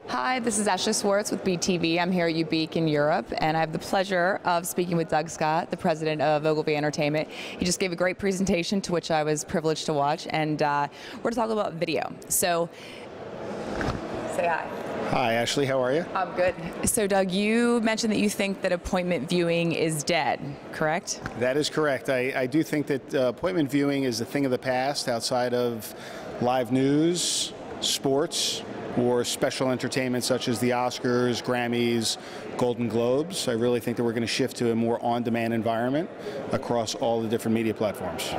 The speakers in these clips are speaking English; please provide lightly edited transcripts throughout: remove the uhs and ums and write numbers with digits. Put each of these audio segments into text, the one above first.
Hi, this is Ashley Swartz with BTV. I'm here at UBEAK in Europe, and I have the pleasure of speaking with Doug Scott, the president of Ogilvy Entertainment. He just gave a great presentation to which I was privileged to watch, and we're going to talk about video. So, say hi. Hi, Ashley. How are you? I'm good. So, Doug, you mentioned that you think that appointment viewing is dead, correct? That is correct. I do think that appointment viewing is a thing of the past outside of live news, sports, or special entertainment such as the Oscars, Grammys, Golden Globes. I really think that we're going to shift to a more on-demand environment across all the different media platforms.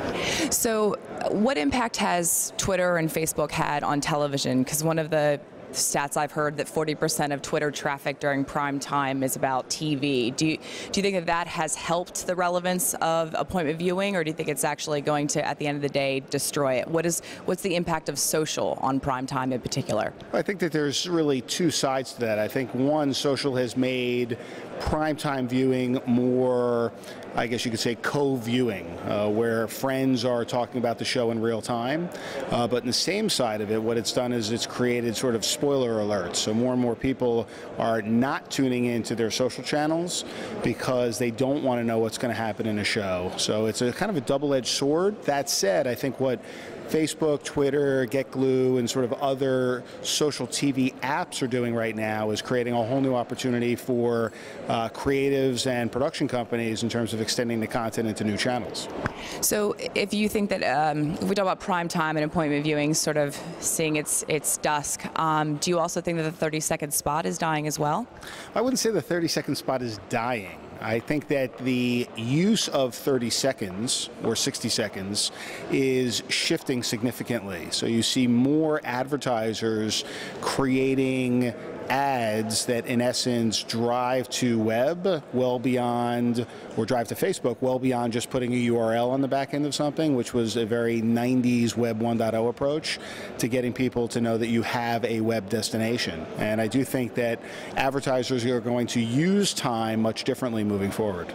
So what impact has Twitter and Facebook had on television? Because one of the stats I've heard that 40% of Twitter traffic during prime time is about TV. Do you think that that has helped the relevance of appointment viewing, or do you think it's actually going to, at the end of the day, destroy it? What's the impact of social on prime time in particular? I think that there's really two sides to that. I think one, social has made primetime viewing more, I guess you could say, co-viewing, where friends are talking about the show in real time. But in the same side of it, what it's done is it's created sort of spoiler alerts. So more and more people are not tuning into their social channels because they don't want to know what's going to happen in a show. So it's a kind of a double-edged sword. That said, I think what Facebook, Twitter, GetGlue, and sort of other social TV apps are doing right now is creating a whole new opportunity for creatives and production companies in terms of extending the content into new channels. So if you think that, if we talk about prime time and appointment viewing sort of seeing its dusk, do you also think that the 30-second spot is dying as well? I wouldn't say the 30-second spot is dying. I think that the use of 30 seconds or 60 seconds is shifting significantly. So you see more advertisers creating ads that in essence drive to web well beyond, or drive to Facebook well beyond just putting a URL on the back end of something, which was a very 90s Web 1.0 approach to getting people to know that you have a web destination. And I do think that advertisers are going to use time much differently moving forward.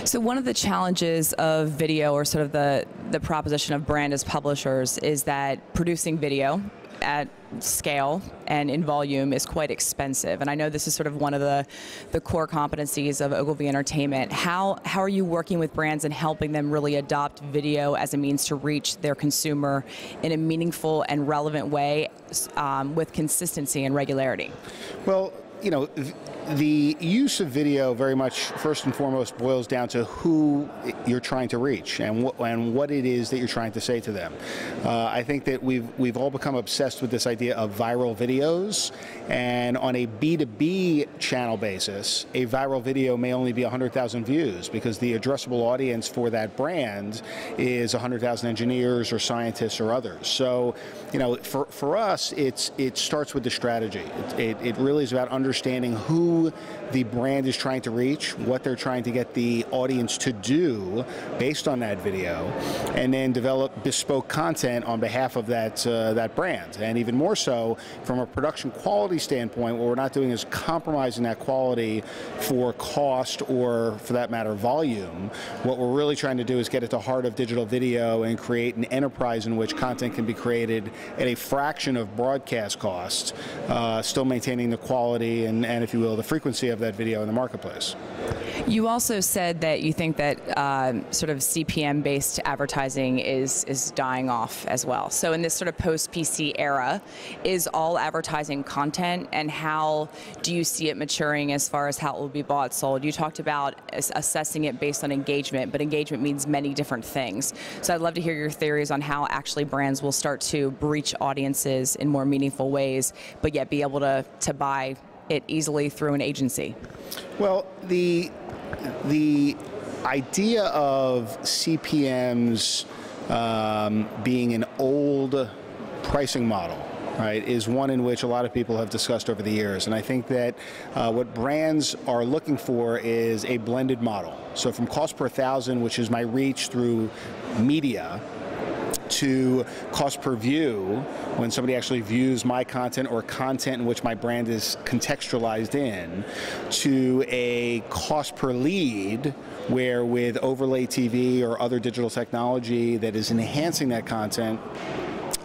So one of the challenges of video, or sort of the proposition of brand as publishers, is that producing video at scale and in volume is quite expensive, and I know this is sort of one of the core competencies of Ogilvy Entertainment. How are you working with brands and helping them really adopt video as a means to reach their consumer in a meaningful and relevant way with consistency and regularity? Well, you know, the use of video very much, first and foremost, boils down to who you're trying to reach and what it is that you're trying to say to them. I think that we've all become obsessed with this idea of viral videos, and on a B2B channel basis, a viral video may only be 100,000 views because the addressable audience for that brand is 100,000 engineers or scientists or others. So, you know, for us, it starts with the strategy. It really is about understanding who the brand is trying to reach, what they're trying to get the audience to do based on that video, and then develop bespoke content on behalf of that brand. And even more so, from a production quality standpoint, what we're not doing is compromising that quality for cost or, for that matter, volume. What we're really trying to do is get at the heart of digital video and create an enterprise in which content can be created at a fraction of broadcast cost, still maintaining the quality and, if you will, the frequency of that video in the marketplace. You also said that you think that sort of CPM-based advertising is dying off as well. So in this sort of post-PC era, is all advertising content, and how do you see it maturing as far as how it will be bought, sold? You talked about assessing it based on engagement, but engagement means many different things. So I'd love to hear your theories on how actually brands will start to reach audiences in more meaningful ways, but yet be able to buy it easily through an agency. Well, the idea of CPMs being an old pricing model, right, is one in which a lot of people have discussed over the years. And I think that what brands are looking for is a blended model. So from cost per thousand, which is my reach through media, to cost per view when somebody actually views my content or content in which my brand is contextualized in, to a cost per lead where with overlay TV or other digital technology that is enhancing that content,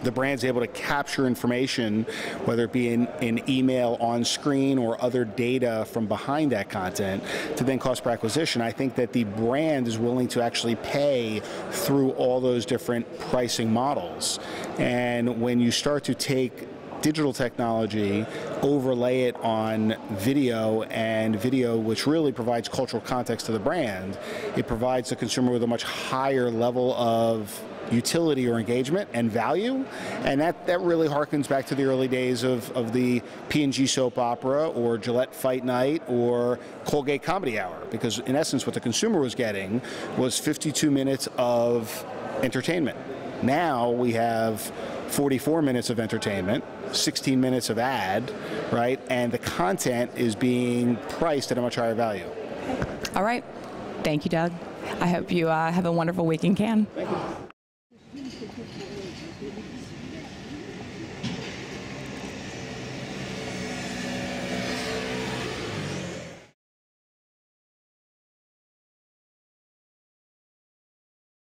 the brand's able to capture information, whether it be in email on screen or other data from behind that content, to then cost per acquisition. I think that the brand is willing to actually pay through all those different pricing models. And when you start to take digital technology, overlay it on video, and video which really provides cultural context to the brand, it provides the consumer with a much higher level of utility or engagement and value, and that really harkens back to the early days of the P&G soap opera or Gillette Fight Night or Colgate Comedy Hour, because in essence what the consumer was getting was 52 minutes of entertainment. Now we have 44 minutes of entertainment, 16 minutes of ad, right? And the content is being priced at a much higher value. All right. Thank you, Doug. I hope you have a wonderful week in Cannes. Thank you.